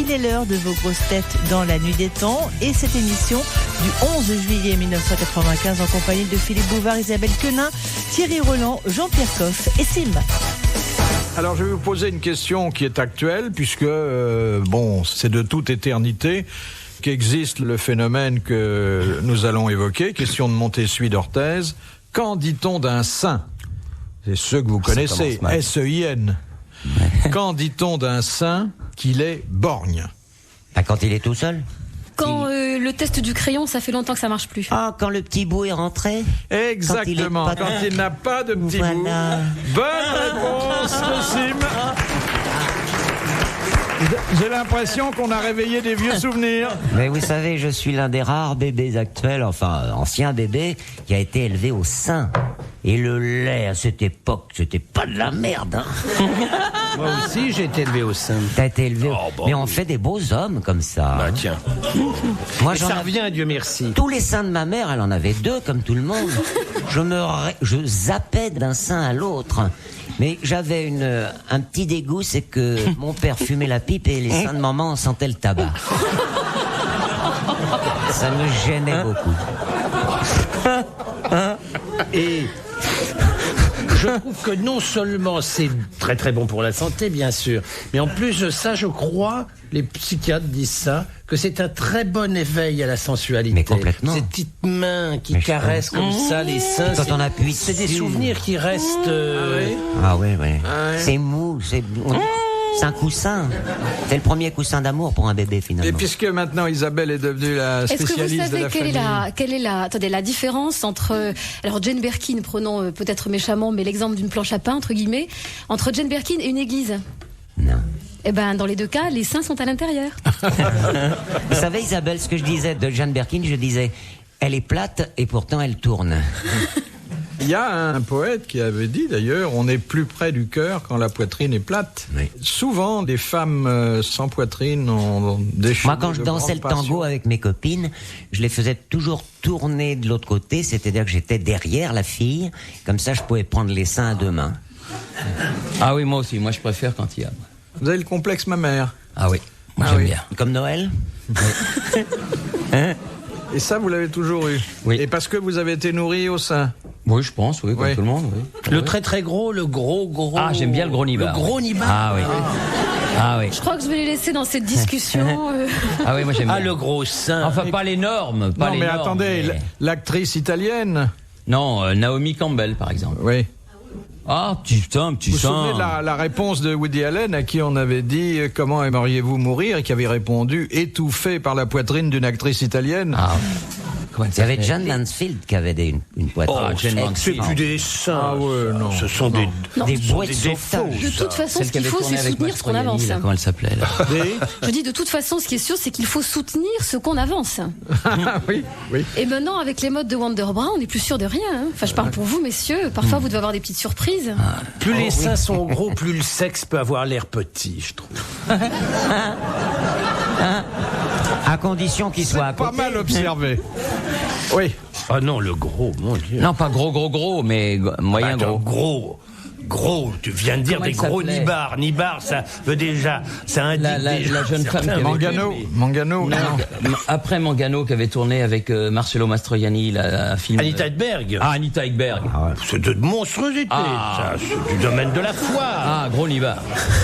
Il est l'heure de vos grosses têtes dans la nuit des temps et cette émission du 11 juillet 1995 en compagnie de Philippe Bouvard, Isabelle Quenin, Thierry Roland, Jean-Pierre Coff et Sim. Alors je vais vous poser une question qui est actuelle puisque c'est de toute éternité qu'existe le phénomène que nous allons évoquer, question de Montessuie d'Orthez. Qu'en dit-on d'un saint? C'est ceux que vous connaissez, S-E-I-N. Qu'en dit-on d'un saint qu'il est borgne? Quand il est tout seul? Quand le test du crayon, ça fait longtemps que ça marche plus. Ah, quand le petit bout est rentré? Exactement, quand il n'a pas de petit bout. Bonne réponse de Sim. J'ai l'impression qu'on a réveillé des vieux souvenirs. Mais vous savez, je suis l'un des rares bébés actuels, enfin anciens bébés, qui a été élevé au sein. Et le lait à cette époque, c'était pas de la merde. Hein. Moi aussi, j'ai été élevé au sein. T'as été élevé mais on fait des beaux hommes comme ça. Bah tiens. Moi, et ça revient, Dieu merci. Tous les seins de ma mère, elle en avait 2, comme tout le monde. Je zappais d'un sein à l'autre. Mais j'avais un petit dégoût, c'est que mon père fumait la pipe et les seins de maman sentaient le tabac. Ça me gênait beaucoup. Et je trouve que non seulement c'est très très bon pour la santé, bien sûr, mais en plus de ça, je crois, les psychiatres disent ça, que c'est un très bon éveil à la sensualité. Mais complètement. Ces petites mains qui caressent comme ça les seins. Quand on appuie c'est des dessus. souvenirs qui restent. Ah oui. C'est mou, c'est un coussin. C'est le premier coussin d'amour pour un bébé finalement. Et puisque maintenant Isabelle est devenue la spécialiste de la famille. Quelle est la différence entre alors Jane Birkin, prenons peut-être méchamment mais l'exemple d'une planche à pain entre guillemets, entre Jane Birkin et une église? Non. Eh ben dans les deux cas, les seins sont à l'intérieur. Vous savez Isabelle, ce que je disais de Jane Birkin, je disais elle est plate et pourtant elle tourne. Il y a un poète qui avait dit d'ailleurs, on est plus près du cœur quand la poitrine est plate. Oui. Souvent, des femmes sans poitrine ont des cheveux. Moi, quand je dansais le tango avec mes copines, je les faisais toujours tourner de l'autre côté, c'est-à-dire que j'étais derrière la fille, comme ça je pouvais prendre les seins à 2 mains. Ah oui, moi aussi, moi je préfère quand il y a. Vous avez le complexe mammaire. Ah oui, moi j'aime bien. Comme Noël. Et ça, vous l'avez toujours eu. Oui. Et parce que vous avez été nourri au sein. Oui, je pense, oui, comme Oui. tout le monde, oui. Le très très gros, le gros. Ah, j'aime bien le gros nibar. Le gros nibar. Ah oui. Ah oui. Je crois que je vais les laisser dans cette discussion. Ah oui, moi j'aime bien. Ah, le gros sein. Enfin, pas l'énorme, pas Non, mais l'énorme, attendez, mais- l'actrice italienne. Non, Naomi Campbell, par exemple. Oui. Ah, petit sein. Vous vous souvenez de la réponse de Woody Allen à qui on avait dit comment aimeriez-vous mourir et qui avait répondu étouffé par la poitrine d'une actrice italienne. Ah, comment Il y avait John Mansfield qui avait une poitrine. Oh, Jane C'est Mansfield. plus des seins. Ah ouais, non. Ce sont des bouées de des défauts. sauvetage. De toute façon, Celle ce qui qu'il avait faut, tourné c'est avec soutenir ce qu'on Mastroianni, avance. là, comment elle s'appelait là. Je dis de toute façon, ce qui est sûr, c'est qu'il faut soutenir ce qu'on avance. Ah oui. Et maintenant, avec les modes de Wonder Bra, on n'est plus sûr de rien. Hein. Enfin, je parle pour vous, messieurs. Parfois, vous devez avoir des petites surprises. Plus les seins sont gros, plus le sexe peut avoir l'air petit, je trouve. À condition qu'il soit à Pas côté. mal observé. Oui. Ah non, le gros, mon Dieu. Non, pas gros, mais moyen Attends, gros. gros, tu viens de dire Comment des elle gros s'appelait nibards. Nibar, ça veut déjà, ça indique La déjà jeune femme qui avait Mangano. Non, après Mangano qui avait tourné avec Marcello Mastroianni, un film. Anita Ekberg. Ah, Anita Ekberg. C'est de monstruosité, Ah. ça. C'est du domaine de la foi. Ah, gros nibar.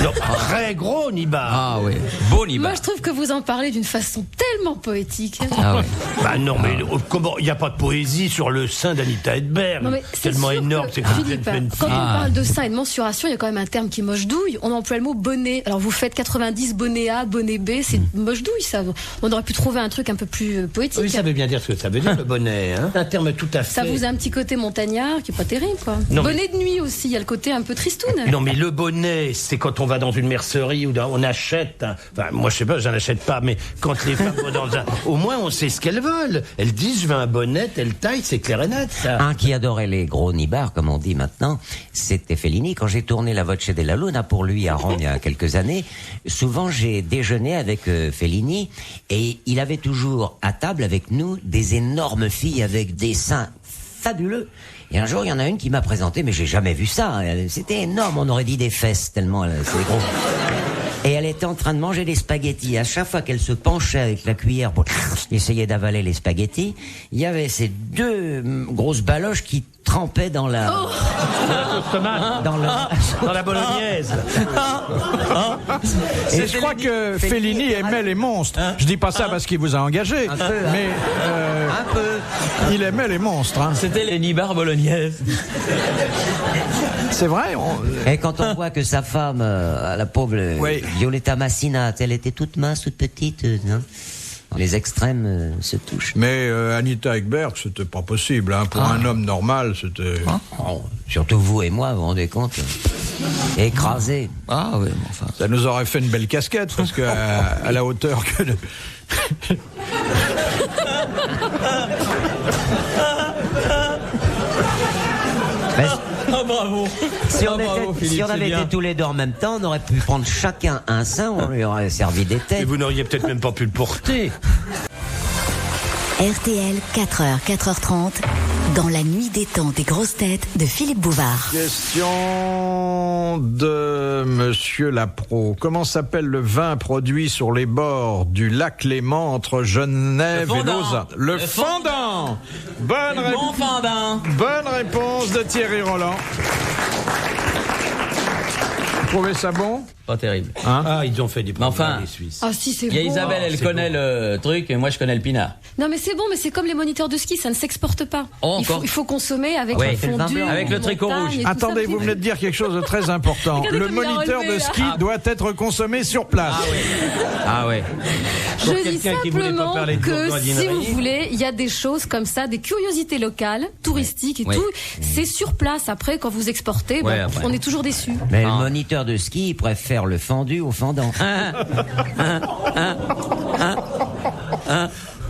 Non, très gros nibar. Ah oui, beau nibar. Moi, je trouve que vous en parlez d'une façon tellement poétique. Ah ouais. Bah non, mais comment il n'y a pas de poésie sur le sein d'Anita Ekberg. Non, mais c'est Tellement sûr énorme, que, c'est Philippe, quand on parle de sein et de mensuration, il y a quand même un terme qui est moche douille. On emploie le mot bonnet. Alors vous faites 90 bonnet A, bonnet B, c'est moche douille ça. On aurait pu trouver un truc un peu plus poétique. Oui, ça veut bien dire ce que ça veut dire, le bonnet. Hein. C'est un terme tout à fait. Ça vous a un petit côté montagnard qui est pas terrible, quoi. Non, Bonnet de nuit aussi, il y a le côté un peu tristoun. Non, mais le bonnet, c'est quand on va dans une mercerie ou on achète. Enfin, moi, je sais pas, j'en achète pas, mais quand les femmes vont dans un. Au moins, on sait ce qu'elles veulent. Elles disent, je veux un bonnet, telle taille, c'est clair et net, ça. Un qui adorait les gros nibards, comme on dit maintenant, c'était Fellini. Quand j'ai tourné La Voce della Luna pour lui à Rome il y a quelques années, souvent j'ai déjeuné avec Fellini et il avait toujours à table avec nous des énormes filles avec des seins fabuleux. Et un jour, il y en a une qui m'a présenté, mais j'ai jamais vu ça. C'était énorme, on aurait dit des fesses, tellement c'est gros. Et elle était en train de manger des spaghettis. À chaque fois qu'elle se penchait avec la cuillère pour essayer d'avaler les spaghettis, il y avait ces 2 grosses baloches qui trempaient dans la... Dans la bolognaise. Et je crois que Fellini aimait les monstres. Je dis pas ça parce qu'il vous a engagé, mais Un peu. il aimait les monstres. Hein. C'était les nibards bolognaises. C'est vrai. Et quand on voit que sa femme, la pauvre Oui. Violetta Massinat, elle était toute mince, toute petite, hein. Les extrêmes se touchent. Mais Anita Ekberg, c'était pas possible. Hein. Pour un homme normal, c'était... Oh, surtout vous et moi, vous vous rendez compte? Écrasés. Ah oui, mais enfin. Ça nous aurait fait une belle casquette, parce que à la hauteur que... Mais Ah bravo. si on, bravo, Philippe, si on avait c'est bien. été tous les deux en même temps, on aurait pu prendre chacun un sein, on lui aurait servi des Et têtes. vous n'auriez peut-être même pas pu le porter. RTL, 4h, 4h30, dans la nuit des temps des grosses têtes de Philippe Bouvard. Question de Monsieur Lapro. Comment s'appelle le vin produit sur les bords du lac Léman entre Genève Le et fondant. Lausanne? Le fondant. Bon fendant. Bonne réponse de Thierry Roland. Vous trouvez ça bon? Pas terrible. Ah, ils ont fait des progrès, enfin. les Suisses. Ah si, c'est Il y a bon. Isabelle, elle c'est connaît bon. le truc et moi je connais le pinard. Non mais c'est bon, mais c'est comme les moniteurs de ski, ça ne s'exporte pas. Oh, il, faut, encore. il faut consommer avec Ouais, le c'est le vin fondu, blanc. Avec le tricot montagne rouge. et tout ça, Attendez, vous puis- venez de dire quelque chose de très important. Regardez Le comme il a moniteur relevé, de là. ski doit être consommé sur place. Ah ouais. Je dis quelqu'un qui voulait pas simplement parler de que bourgogne, si vous Henri. voulez, il y a des choses comme ça, des curiosités locales, touristiques et Oui. tout. C'est sur place. Après, quand vous exportez, Ouais, bon, après. on est toujours déçus. Mais Ah. le moniteur de ski, il préfère le fendu au fendant.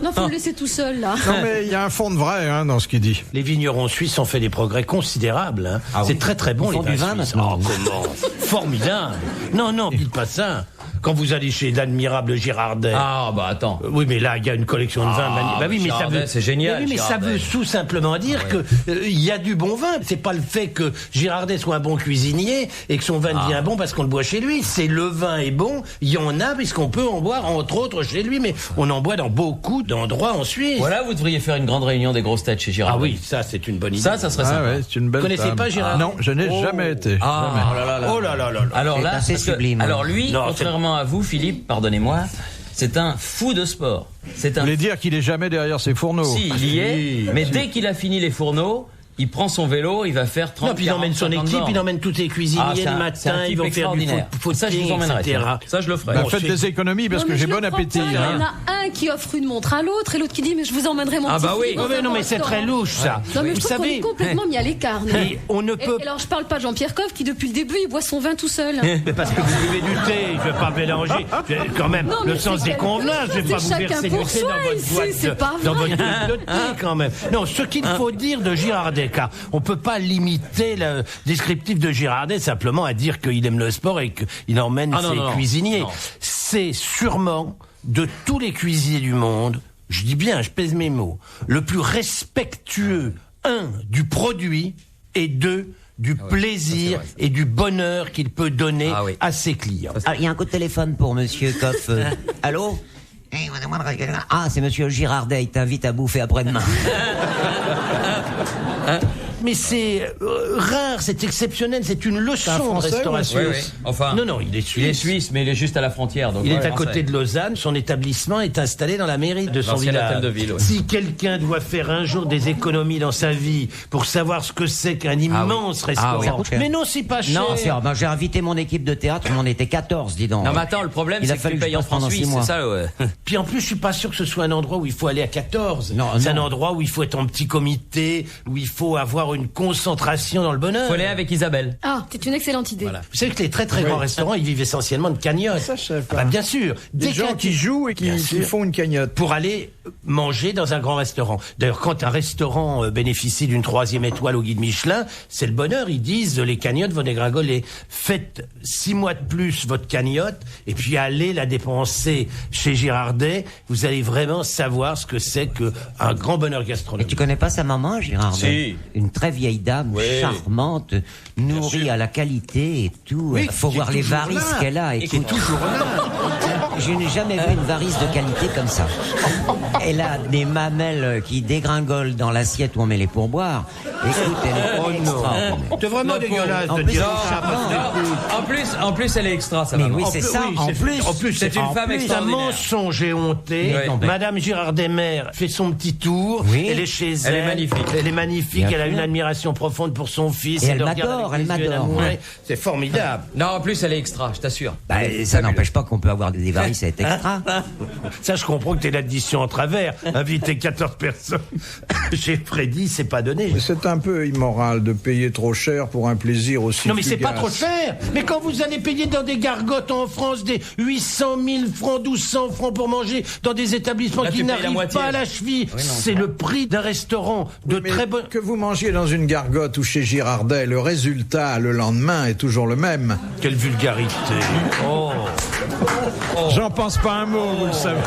Non, faut le laisser tout seul là. Non mais il y a un fond de vrai hein, dans ce qu'il dit. Les vignerons suisses ont fait des progrès considérables. Hein. Ah c'est oui. très très bon Ils font les du vins vin suisses. maintenant. Oh, comment formidable. Non, dites pas ça. Quand vous allez chez l'admirable Girardet. Ah bah attends. Oui, mais là, il y a une collection de vins magnifiques. Bah oui, mais ça Girardet, veut. c'est génial, Mais oui, mais ça Girardet. veut tout simplement dire que il y a du bon vin. C'est pas le fait que Girardet soit un bon cuisinier et que son vin devient bon parce qu'on le boit chez lui. C'est le vin est bon. Il y en a puisqu'on peut en boire entre autres chez lui, mais on en boit dans beaucoup d'endroits en Suisse. Voilà, vous devriez faire une grande réunion des grosses têtes chez Girard. Ah oui, ça c'est une bonne idée. Ça serait Ah sympa. ouais, c'est une belle Vous connaissez table. pas Gérard? Non, je n'ai jamais été. Ah, Jamais. oh là là là. Oh là là là là. Alors C'est là, assez parce que- sublime. alors lui, Non, contrairement à vous, Philippe, pardonnez-moi, c'est un fou de sport. C'est Vous un. voulez dire qu'il est jamais derrière ses fourneaux? Si, il y est, mais dès qu'il a fini les fourneaux, il prend son vélo, il va faire 30 Non, puis il emmène son 40 équipe, bornes. il emmène tous les cuisiniers Ah, c'est le un matin, type ils vont faire du extraordinaire. foot, Ça, je vous emmènerai. etc. tiens. Ça, je le ferai. Bah, Bon, faites c'est- des économies parce Non, que mais j'ai je bon le crois appétit. pas. Il y hein. en a un qui offre une montre à l'autre et l'autre qui dit mais je vous emmènerai mon Ah petit bah oui. Philippe Oh, dans mais un non, mais bon c'est très restaurant. louche ça. Non mais je Vous trouve qu'on est savez, complètement mis à l'écart. nous. et on ne peut. Et alors je parle pas de Jean-Pierre Coff qui depuis le début il boit son vin tout seul. Mais parce que vous buvez du thé, je vais pas mélanger. Quand même, Non, mais le sens c'est des convenances, je vais quelque pas chose, vous c'est verser chacun du pour thé soi dans votre ici, boîte c'est pas dans vrai. votre boîte de thé quand même. Non, ce qu'il faut dire de Girardet, car on peut pas limiter le descriptif de Girardet simplement à dire qu'il aime le sport et qu'il emmène Ah, non, ses non, non. cuisiniers. Non. C'est sûrement de tous les cuisiniers du monde, je dis bien, je pèse mes mots, le plus respectueux, un, du produit et deux, du plaisir et du bonheur qu'il peut donner Ah oui. à ses clients. Ah, il y a un coup de téléphone pour Monsieur Coff. Allô? Ah, c'est Monsieur Girardet, il t'invite à bouffer après-demain. Mais c'est rare, c'est exceptionnel, c'est une leçon de Français ou un restauration. Oui, oui. Enfin, Non, il est suisse. il est suisse, mais il est juste à la frontière. Donc Il ouais, est à français. côté de Lausanne, son établissement est installé dans la mairie de son L'ancien village. hôtel de ville, ouais. Si quelqu'un doit faire un jour des économies dans sa vie pour savoir ce que c'est qu'un immense restaurant, Ah oui, ça coûte cher. mais non, c'est pas cher. Non, c'est ben, j'ai invité mon équipe de théâtre, on en était 14, dis donc. Non, mais attends, le problème, Il a c'est que fallu tu que je payes en passe pendant francs 6 suisses, mois. c'est ça, ouais. Puis en plus, je suis pas sûr que ce soit un endroit où il faut aller à 14. Non, c'est un non. endroit où il faut être en petit comité, où il faut avoir une concentration dans le bonheur. Faut aller avec Isabelle. Ah, c'est une excellente idée. Vous savez que les très très grands restaurants, ils vivent essentiellement de cagnottes. Ça, je savais pas. Bah, bien sûr. Des Dès gens qu'un- qui jouent et qui Bien sûr. font une cagnotte. pour aller manger dans un grand restaurant. D'ailleurs, quand un restaurant bénéficie d'une 3e étoile au guide Michelin, c'est le bonheur. Ils disent, les cagnottes vont dégringoler. Faites 6 mois de plus votre cagnotte et puis allez la dépenser chez Girardet. Vous allez vraiment savoir ce que c'est qu'un grand bonheur Et gastronomique. tu connais pas sa maman, Girardet? Si. Une très très vieille dame, charmante, nourrie à la qualité et tout. Oui, faut voir les varices qu'elle a. Et qui est toujours là. Je n'ai jamais vu une varice de qualité comme ça. Elle a des mamelles qui dégringolent dans l'assiette où on met les pourboires. Écoute, elle est extraordinaire. C'est vraiment dégueulasse En de plus, dire non, ça. En plus, elle est extra, ça Mais va. oui, c'est ça. En plus, c'est une femme C'est un extraordinaire. mensonge éhonté. Oui. Madame Girard-Desmers fait son petit tour. Oui. Elle est chez Elle elle. est magnifique. Elle est magnifique. Bien elle a sûr. une admiration profonde pour son fils. Et elle le regarde m'adore, avec elle des yeux m'adore. d'amour. Ouais. C'est formidable. Non, en plus, elle est extra, je t'assure. Bah, ça n'empêche pas qu'on peut avoir des varices à être extra. Ça, je comprends que t'es l'addition en travers. Inviter 14 personnes chez Freddy, c'est pas donné. Mais c'est un peu immoral de payer trop cher pour un plaisir aussi Non mais c'est pas fugace. trop cher. Mais quand vous allez payer dans des gargotes en France des 800 000 francs, 1200 francs pour manger dans des établissements Là, qui tu payes la n'arrivent moitié. pas à la cheville, Oui, non, c'est le prix d'un restaurant de Mais très bon... que vous mangiez dans une gargote ou chez Girardet, le résultat le lendemain est toujours le même. Quelle vulgarité. Oh. J'en pense pas un mot, vous le savez.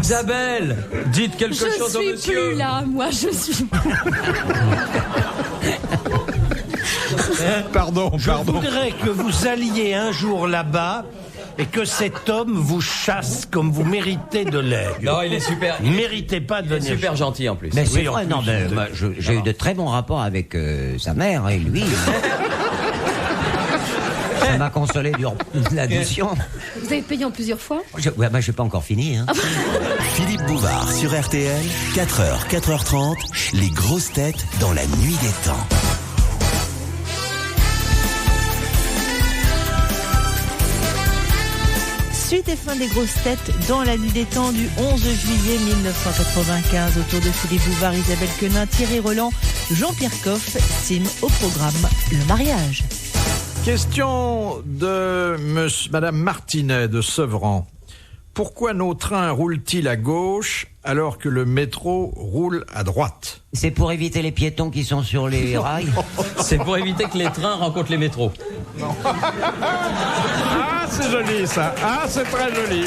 Isabelle, dites quelque chose Je au suis monsieur. plus là, moi, je suis Pardon. Je voudrais que vous alliez un jour là-bas et que cet homme vous chasse comme vous méritez de l'aigle. Non, il est super. Vous ne méritez pas de Il est venir. super gentil en plus. Mais c'est Oui, en vrai, plus, non, mais, de- moi, j'ai eu de très bons rapports avec sa mère et lui. Ça m'a consolé de l'addition. Vous avez payé en plusieurs fois? Je n'ai pas encore fini. Hein. Philippe Bouvard sur RTL, 4h, 4h30, les grosses têtes dans la nuit des temps. Suite et fin des grosses têtes dans la nuit des temps du 11 juillet 1995 autour de Philippe Bouvard, Isabelle Quenin, Thierry Roland, Jean-Pierre Coff, Sim au programme Le mariage. Question de Madame Martinet de Sevran. Pourquoi nos trains roulent-ils à gauche alors que le métro roule à droite? C'est pour éviter les piétons qui sont sur les rails. C'est pour éviter que les trains rencontrent les métros. Ah, c'est joli ça. Ah, c'est très joli.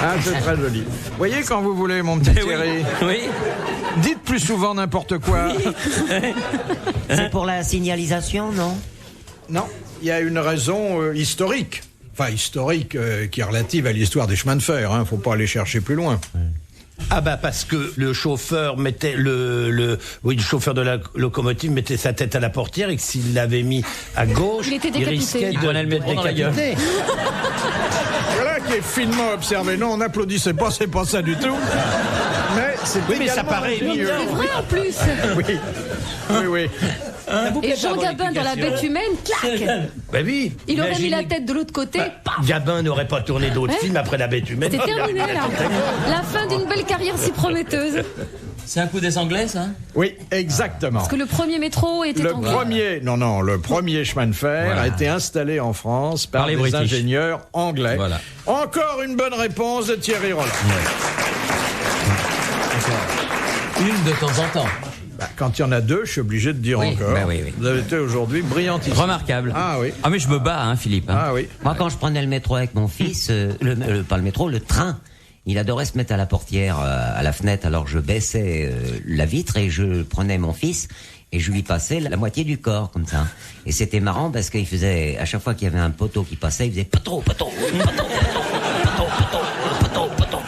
Ah, c'est très joli. Voyez quand vous voulez, mon petit Thierry. Oui. Dites plus souvent n'importe quoi. C'est pour la signalisation, non? Non, il y a une raison historique. Enfin, historique, qui est relative à l'histoire des chemins de fer. Hein. Faut pas aller chercher plus loin. Ah bah parce que le chauffeur mettait le chauffeur de la locomotive mettait sa tête à la portière et que s'il l'avait mis à gauche, Il était décapité. risquait Il prenait le métro dans la gueule. décapiter. Voilà qui est finement observé. Non, on n'applaudissait pas, c'est pas ça du tout. Mais c'est Oui, mais ça également paraît un milieu. C'est vrai en plus. Oui, oui, oui. Et Jean Gabin dans la bête humaine, clac. Ben oui. Il aurait mis imaginez- la tête de l'autre côté, paf. Gabin n'aurait pas tourné d'autres Ouais. films après La Bête humaine. C'est terminé là. La fin d'une belle carrière si prometteuse. C'est un coup des Anglais, ça? Oui, exactement. Parce que le premier métro était Le anglais. premier chemin de fer Voilà. a été installé en France par Par les des British. ingénieurs anglais. Voilà. Encore une bonne réponse de Thierry Roland. Une de temps en temps. Bah, quand il y en a deux, je suis obligé de dire Oui, encore. bah oui, oui. Vous avez été aujourd'hui brillantissime. Remarquable. Ah oui. Ah mais je me bats, hein, Philippe. Hein. Ah oui. Moi, quand je prenais le métro avec mon fils, pas le métro, le train, il adorait se mettre à la portière, à la fenêtre. Alors je baissais la vitre et je prenais mon fils et je lui passais la moitié du corps, comme ça. Et c'était marrant parce qu'il faisait, à chaque fois qu'il y avait un poteau qui passait, il faisait poteau, poteau, poteau, poteau, poteau, poteau, poteau.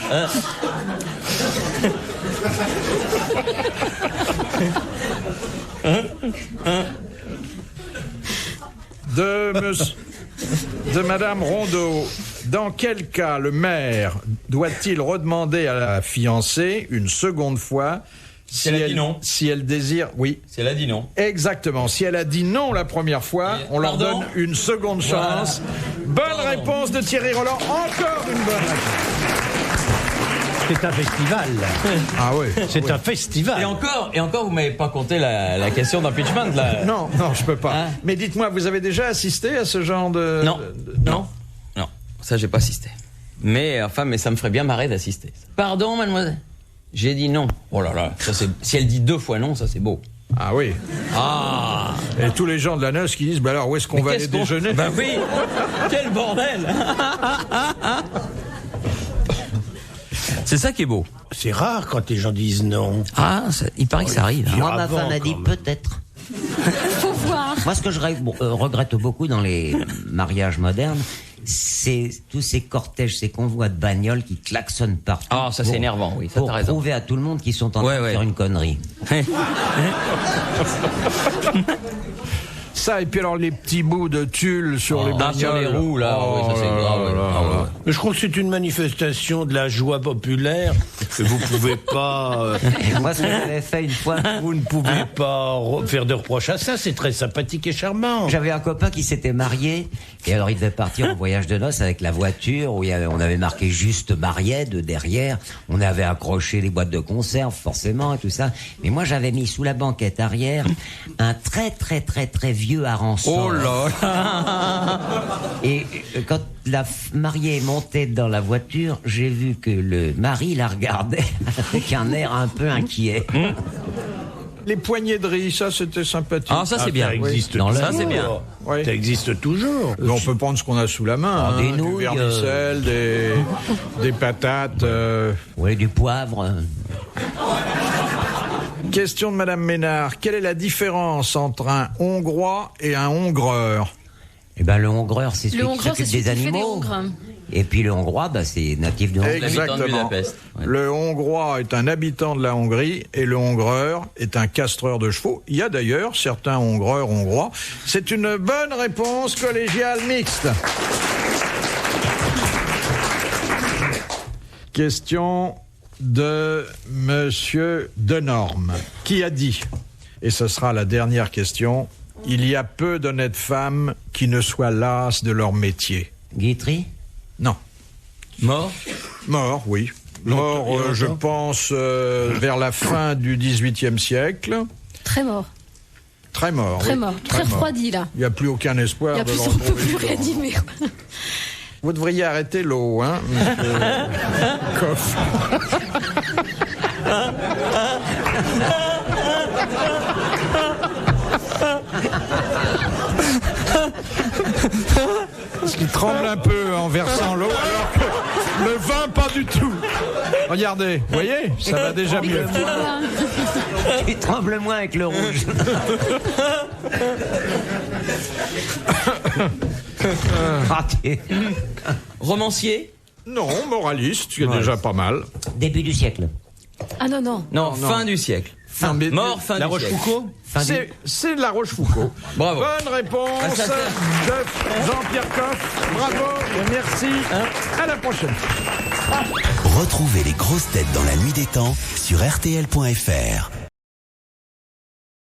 De Madame Rondeau. Dans quel cas le maire doit-il redemander à la fiancée une seconde fois Si elle a dit non. Si elle désire, oui. Si elle a dit non. Exactement. Si elle a dit non la première fois, on leur Pardon donne une seconde chance. Bonne réponse de Thierry Roland. Encore une bonne réponse. C'est un festival. Ah oui. C'est un festival. Et encore, vous m'avez pas compté la question d'impeachment, là. Non, je peux pas. Hein? Mais dites-moi, vous avez déjà assisté à ce genre de... Non. Non. Non. Ça, j'ai pas assisté. Mais ça me ferait bien marrer d'assister. Pardon, mademoiselle. J'ai dit non. Oh là là, ça c'est. Si elle dit 2 fois non, ça c'est beau. Ah oui. Ah. Et tous les gens de la noce qui disent, bah alors où est-ce qu'on va aller déjeuner? Bah oui. Quel bordel. C'est ça qui est beau. C'est rare quand les gens disent non. Ah, il paraît que ça arrive. Puis Moi, ma avant, femme a dit quand même. peut-être. Faut voir. Moi, ce que je regrette beaucoup dans les mariages modernes, c'est tous ces cortèges, ces convois de bagnoles qui klaxonnent partout. Ah, ça, c'est pour- énervant, oui, ça, Pour t'as raison. prouver à tout le monde qu'ils sont en train Ouais, de ouais. faire une connerie. Ça, et puis alors les petits bouts de tulle sur les bagnoles. sur les roues, là, oui, ça, c'est grave, ouais. Ah, ouais. Mais je crois que c'est une manifestation de la joie populaire que vous pouvez pas. Moi, ce que j'avais fait une fois, Vous ne pouvez pas faire de reproches à ça. C'est très sympathique et charmant. j'avais un copain qui s'était marié, et alors il devait partir en voyage de noces avec la voiture, où on avait marqué juste marié de derrière, on avait accroché les boîtes de conserve, forcément, et tout ça. Mais moi, j'avais mis sous la banquette arrière un très très très très vieux harançon. Oh là. Et quand la mariée montait dans la voiture, j'ai vu que le mari la regardait avec un air un peu inquiet. Les poignées de riz, ça c'était sympathique. Ah, ça, c'est bien. Ça existe Dans toujours. le- Ça, c'est bien. Oui. Ça existe toujours. On peut prendre ce qu'on a sous la main. Ah, des du nouilles, vermicelle, des patates. Oui, du poivre. Question de Madame Ménard. Quelle est la différence entre un Hongrois et un Hongreur? Eh ben, le Hongreur, c'est celui Le qui Hongreur, c'est s'occupe celui des qui fait des animaux. Hongres. Et puis le Hongrois, bah, c'est natif de Hongrie. L'habitant de Budapest. Ouais. Le Hongrois est un habitant de la Hongrie et le Hongreur est un castreur de chevaux. Il y a d'ailleurs certains Hongreurs hongrois. C'est une bonne réponse collégiale mixte. Question de Monsieur Denorme, qui a dit, et ce sera la dernière question, il y a peu d'honnêtes femmes qui ne soient lasses de leur métier. Guitry? Non. Mort? Mort, oui. Mort, je pense, vers la fin du XVIIIe siècle. Très mort. Très mort. Très oui. mort. Très refroidi, là. Il n'y a plus aucun espoir Il y a de plus, le on peut retrouver plus vivant. réanimer. Vous devriez arrêter l'eau, hein, monsieur Coff. Parce qu'il tremble un peu en versant l'eau, alors que le vin, pas du tout. Regardez, vous voyez, ça va déjà mieux. Tu trembles moins avec le rouge. Raté. Romancier? Non, moraliste, qui est déjà pas mal. Début du siècle. Ah non, non. Non, fin du siècle. Mais- Mort, fin La du siècle. Rochefoucauld. C'est de la Rochefoucauld. Bravo. Bonne réponse Ah, ça de Jean-Pierre Coff. Bravo et merci. À la prochaine. Retrouvez les grosses têtes dans la nuit des temps sur RTL.fr.